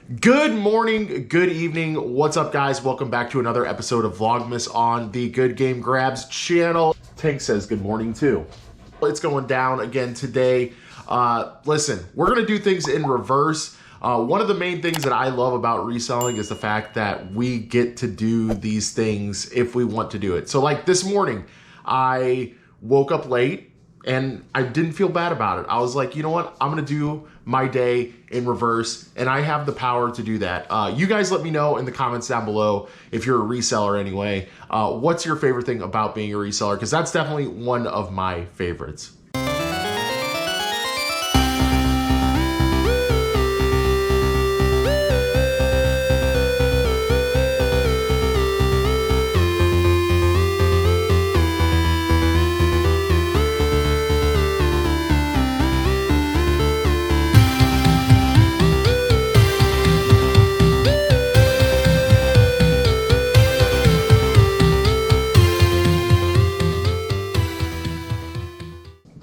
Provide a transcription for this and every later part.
Good morning, good evening, what's up guys? Welcome back to another episode of Vlogmas on the Good Game Grabs channel. Tank says good morning too. It's going down again today. Listen, we're gonna do things in reverse. One of the main things that I love about reselling is the fact that we get to do these things if we want to do it. So like this morning, I woke up late and I didn't feel bad about it. I was like, you know what? I'm gonna do my day in reverse, and I have the power to do that. You guys let me know in the comments down below if you're a reseller anyway. What's your favorite thing about being a reseller? Because that's definitely one of my favorites.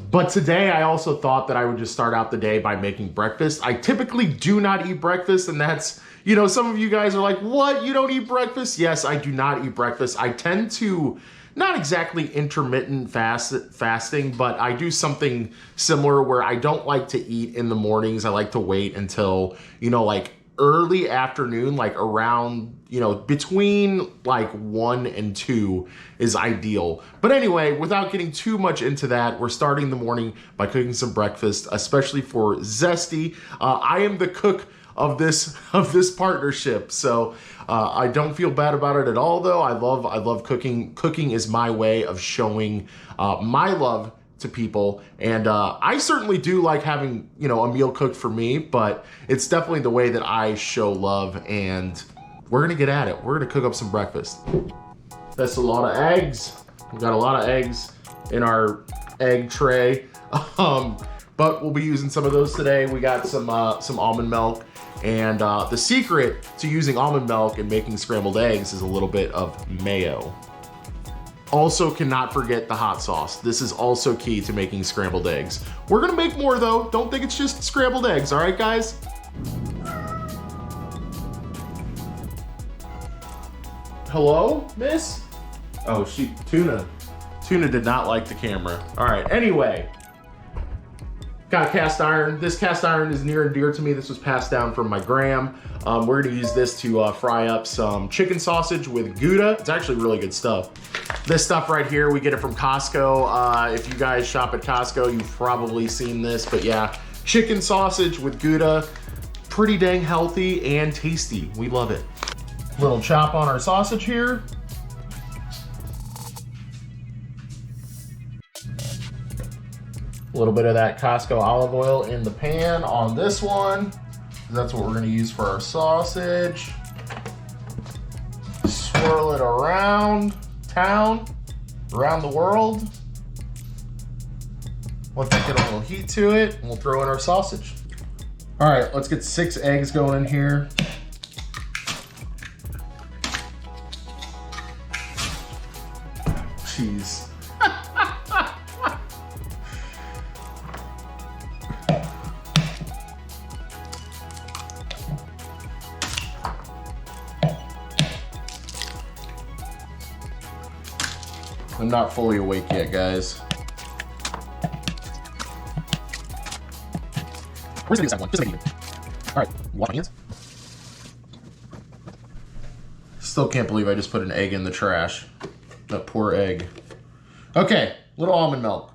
But today I also thought that I would just start out the day by making breakfast. I typically do not eat breakfast, and that's, you know, some of you guys are like, what, you don't eat breakfast? Yes, I do not eat breakfast. I tend to, not exactly intermittent fasting, but I do something similar where I don't like to eat in the mornings. I like to wait until, you know, like early afternoon, like around, you know, between like 1 and 2 is ideal. But anyway, without getting too much into that, we're starting the morning by cooking some breakfast, especially for Zesty. I am the cook of this partnership, so I don't feel bad about it at all. Though I love cooking. Cooking is my way of showing my love to people, and I certainly do like having, you know, a meal cooked for me, but it's definitely the way that I show love, and we're gonna get at it. We're gonna cook up some breakfast. That's a lot of eggs. We've got a lot of eggs in our egg tray, but we'll be using some of those today. We got some almond milk, and the secret to using almond milk and making scrambled eggs is a little bit of mayo. Also cannot forget the hot sauce. This is also key to making scrambled eggs. We're gonna make more though. Don't think it's just scrambled eggs, all right guys? Hello, miss? Oh, Tuna did not like the camera. All right, anyway. Got cast iron. This cast iron is near and dear to me. This was passed down from my gram. We're gonna use this to fry up some chicken sausage with Gouda. It's actually really good stuff. This stuff right here, we get it from Costco. If you guys shop at Costco, you've probably seen this, but yeah, chicken sausage with Gouda. Pretty dang healthy and tasty. We love it. Little chop on our sausage here. A little bit of that Costco olive oil in the pan on this one. That's what we're gonna use for our sausage. Swirl it around town, around the world. Let that get a little heat to it, and we'll throw in our sausage. All right, let's get 6 eggs going in here. Jeez. I'm not fully awake yet, guys. Where's the second one? Just make it even. All right, wash my hands. Still can't believe I just put an egg in the trash. That poor egg. Okay, little almond milk.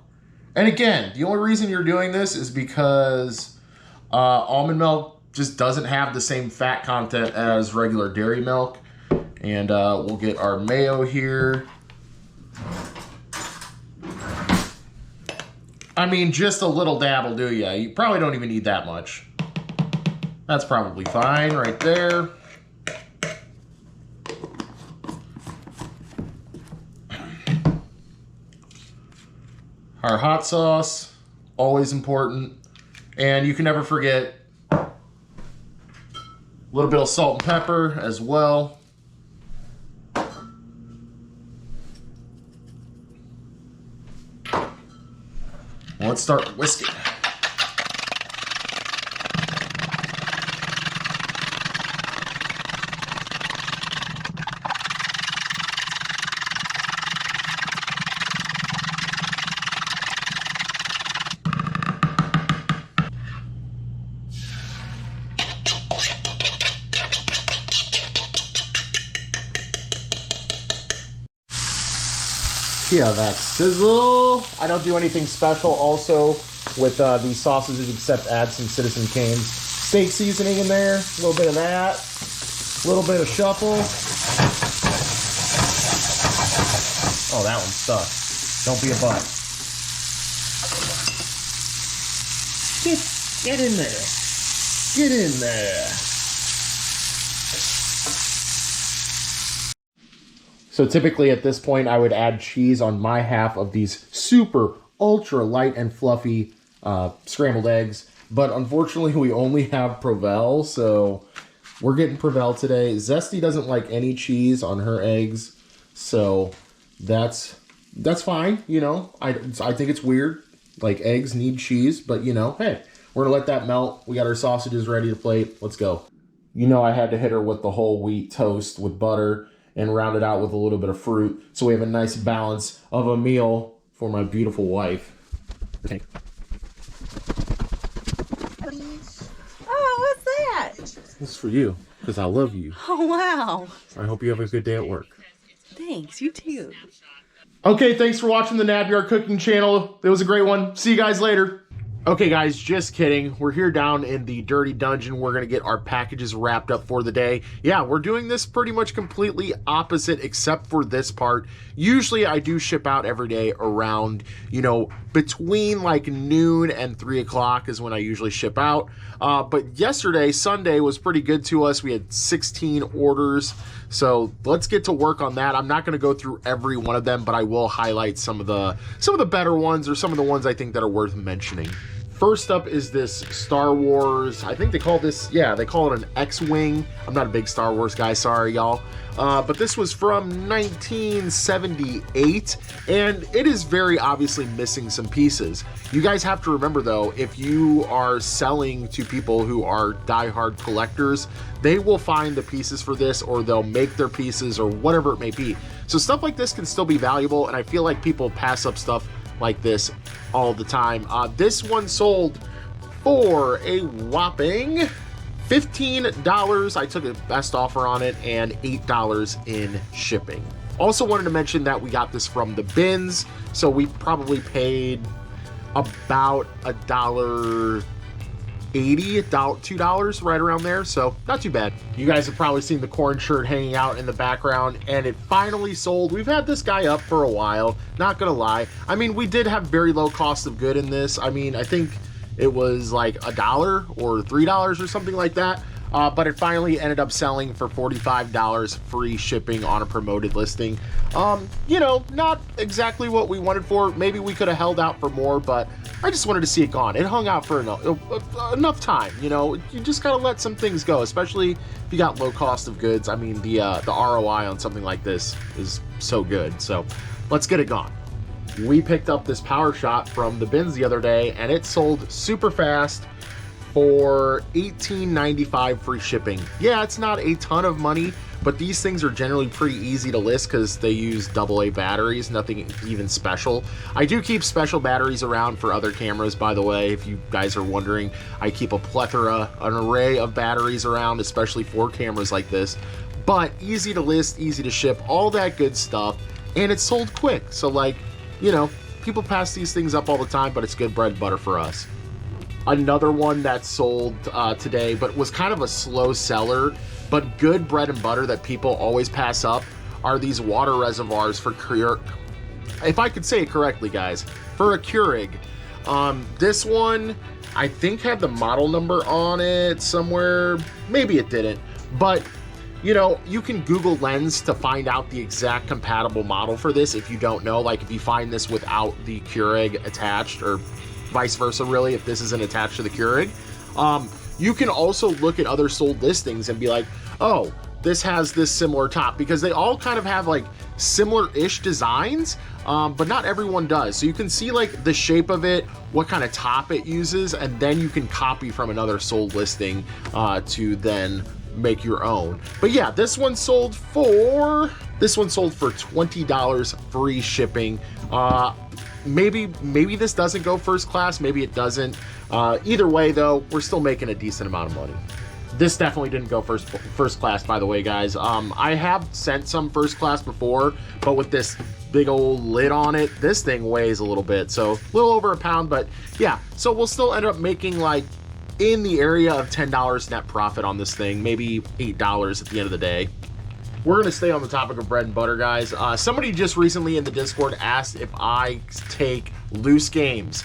And again, the only reason you're doing this is because almond milk just doesn't have the same fat content as regular dairy milk. And we'll get our mayo here. I mean, just a little dab will do ya. You probably don't even need that much. That's probably fine right there. Our hot sauce, always important. And you can never forget a little bit of salt and pepper as well. Let's start whisking. Yeah, that sizzle. I don't do anything special also with these sausages except add some Citizen Kane's steak seasoning in there. A little bit of that. A little bit of shuffle. Oh, that one's stuck. Don't be a butt. Get in there. Get in there. So typically at this point, I would add cheese on my half of these super ultra light and fluffy scrambled eggs. But unfortunately, we only have Provel, so we're getting Provel today. Zesty doesn't like any cheese on her eggs, so that's fine. You know, I think it's weird. Like, eggs need cheese, but you know, hey, we're gonna let that melt. We got our sausages ready to plate. Let's go. You know, I had to hit her with the whole wheat toast with butter and round it out with a little bit of fruit, so we have a nice balance of a meal for my beautiful wife. Okay. Oh, what's that? This is for you, because I love you. Oh, wow. I hope you have a good day at work. Thanks, you too. Okay, thanks for watching the Nabyard Cooking Channel. It was a great one. See you guys later. Okay, guys, just kidding. We're here down in the Dirty Dungeon. We're going to get our packages wrapped up for the day. Yeah, we're doing this pretty much completely opposite except for this part. Usually I do ship out every day around, you know, between like noon and 3 o'clock is when I usually ship out. But yesterday, Sunday, was pretty good to us. We had 16 orders. So let's get to work on that. I'm not going to go through every one of them, but I will highlight some of the better ones or some of the ones I think that are worth mentioning. First up is this Star Wars, I think they call this, yeah, they call it an X-Wing. I'm not a big Star Wars guy, sorry y'all. But this was from 1978, and it is very obviously missing some pieces. You guys have to remember though, if you are selling to people who are diehard collectors, they will find the pieces for this, or they'll make their pieces, or whatever it may be. So stuff like this can still be valuable, and I feel like people pass up stuff like this all the time. This one sold for a whopping $15. I took a best offer on it, and $8 in shipping. Also wanted to mention that we got this from the bins, so we probably paid about $1.80, $2, right around there, so not too bad. You guys have probably seen the corn shirt hanging out in the background, and it finally sold. We've had this guy up for a while, not gonna lie. I mean, we did have very low cost of good in this. I mean, I think it was like $1 or $3 or something like that. But it finally ended up selling for $45 free shipping on a promoted listing. You know, not exactly what we wanted for. Maybe we could have held out for more, but I just wanted to see it gone. It hung out for enough time, you know. You just gotta let some things go, especially if you got low cost of goods. I mean, the ROI on something like this is so good. So let's get it gone. We picked up this Power Shot from the bins the other day, and it sold super fast for $18.95 free shipping. Yeah, it's not a ton of money, but these things are generally pretty easy to list because they use AA batteries, nothing even special. I do keep special batteries around for other cameras, by the way, if you guys are wondering. I keep a plethora, an array of batteries around, especially for cameras like this. But easy to list, easy to ship, all that good stuff, and it's sold quick. So like, you know, people pass these things up all the time, but it's good bread and butter for us. Another one that sold today, but was kind of a slow seller, but good bread and butter that people always pass up, are these water reservoirs for Keurig. If I could say it correctly, guys, for a Keurig. This one, I think, had the model number on it somewhere. Maybe it didn't, but you know, you can Google Lens to find out the exact compatible model for this if you don't know. Like if you find this without the Keurig attached, or vice versa really, if this isn't attached to the Keurig. You can also look at other sold listings and be like, oh, this has this similar top, because they all kind of have like similar-ish designs, but not everyone does. So you can see like the shape of it, what kind of top it uses, and then you can copy from another sold listing to then make your own. But yeah, this one sold for $20 free shipping. Maybe this doesn't go first class, maybe it doesn't. Either way though, we're still making a decent amount of money. This definitely didn't go first class, by the way, guys. I have sent some first class before, but with this big old lid on it, this thing weighs a little bit, so a little over a pound. But yeah, so we'll still end up making like in the area of $10 net profit on this thing, maybe $8 at the end of the day. We're gonna stay on the topic of bread and butter, guys. Somebody just recently in the Discord asked if I take loose games.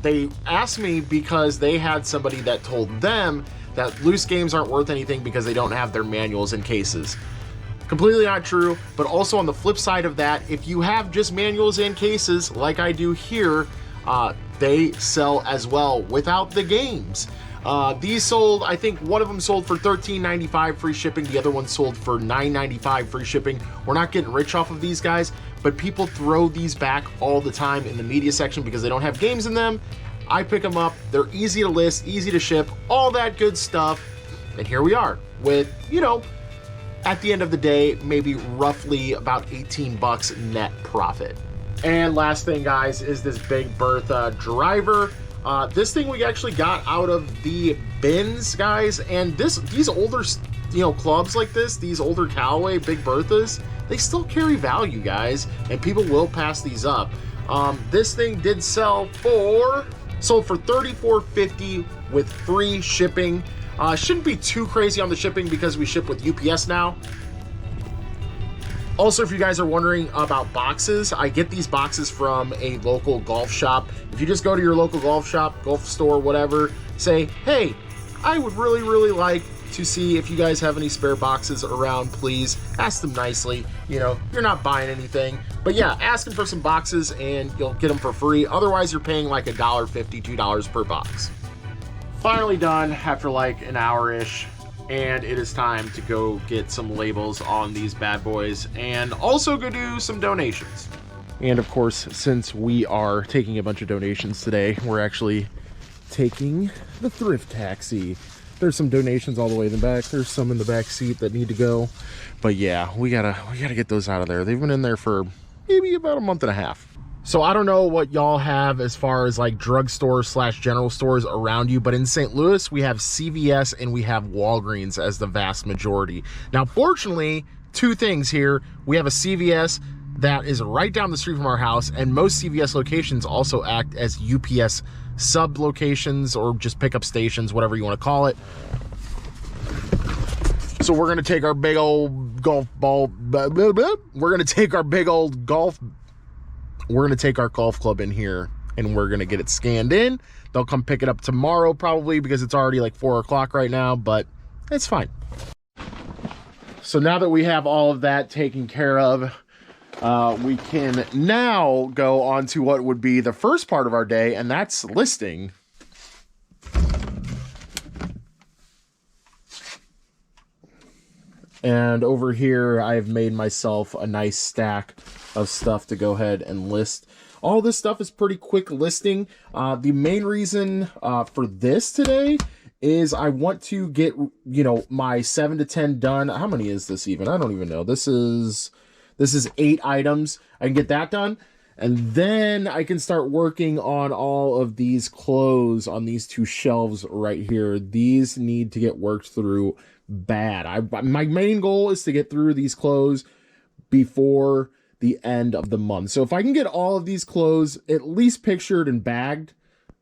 They asked me because they had somebody that told them that loose games aren't worth anything because they don't have their manuals and cases. Completely not true, but also on the flip side of that, if you have just manuals and cases like I do here, they sell as well without the games. These sold, I think one of them sold for $13.95 free shipping, the other one sold for $9.95 free shipping. We're not getting rich off of these guys, but people throw these back all the time in the media section because they don't have games in them. I pick them up, they're easy to list, easy to ship, all that good stuff. And here we are with, you know, at the end of the day, maybe roughly about 18 bucks net profit. And last thing, guys, is this Big Bertha driver. This thing we actually got out of the bins, guys, and these older, you know, clubs like this, these older Callaway Big Berthas, they still carry value, guys, and people will pass these up. This thing did sold for $34.50 with free shipping. Shouldn't be too crazy on the shipping because we ship with UPS now. Also, if you guys are wondering about boxes, I get these boxes from a local golf shop. If you just go to your local golf shop, golf store, whatever, say, hey, I would really like to see if you guys have any spare boxes around, please. Ask them nicely. You know, you're not buying anything. But yeah, ask them for some boxes and you'll get them for free. Otherwise, you're paying like $1.50, $2 per box. Finally done after like an hour-ish. And it is time to go get some labels on these bad boys and also go do some donations. And of course, since we are taking a bunch of donations today, we're actually taking the thrift taxi. There's some donations all the way in the back. There's some in the back seat that need to go. But yeah, we gotta get those out of there. They've been in there for maybe about a month and a half. So I don't know what y'all have as far as like drugstores / general stores around you, but in St. Louis, we have CVS and we have Walgreens as the vast majority. Now, fortunately, two things here. We have a CVS that is right down the street from our house, and most CVS locations also act as UPS sub locations or just pickup stations, whatever you want to call it. So we're gonna take our big old golf ball, we're gonna take our golf club in here and we're gonna get it scanned in. They'll come pick it up tomorrow probably because it's already like 4 o'clock right now, but it's fine. So now that we have all of that taken care of, we can now go on to what would be the first part of our day, and that's listing. And over here, I've made myself a nice stack of stuff to go ahead and list. All this stuff is pretty quick listing. The main reason for this today is I want to get, you know, my 7 to 10 done. How many is this even? I don't even know. This is 8 items. I can get that done. And then I can start working on all of these clothes on these 2 shelves right here. These need to get worked through bad. My main goal is to get through these clothes before the end of the month. So if I can get all of these clothes at least pictured and bagged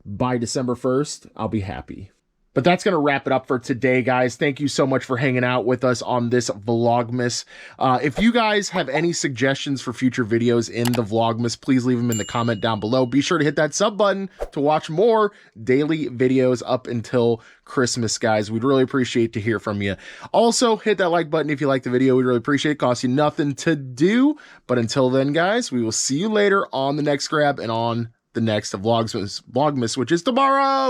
by December 1st, I'll be happy. But that's going to wrap it up for today, guys. Thank you so much for hanging out with us on this Vlogmas. If you guys have any suggestions for future videos in the Vlogmas, please leave them in the comment down below. Be sure to hit that sub button to watch more daily videos up until Christmas, guys. We'd really appreciate to hear from you. Also, hit that like button if you like the video. We'd really appreciate it. Costs you nothing to do. But until then, guys, we will see you later on the next grab and on the next Vlogmas, which is tomorrow.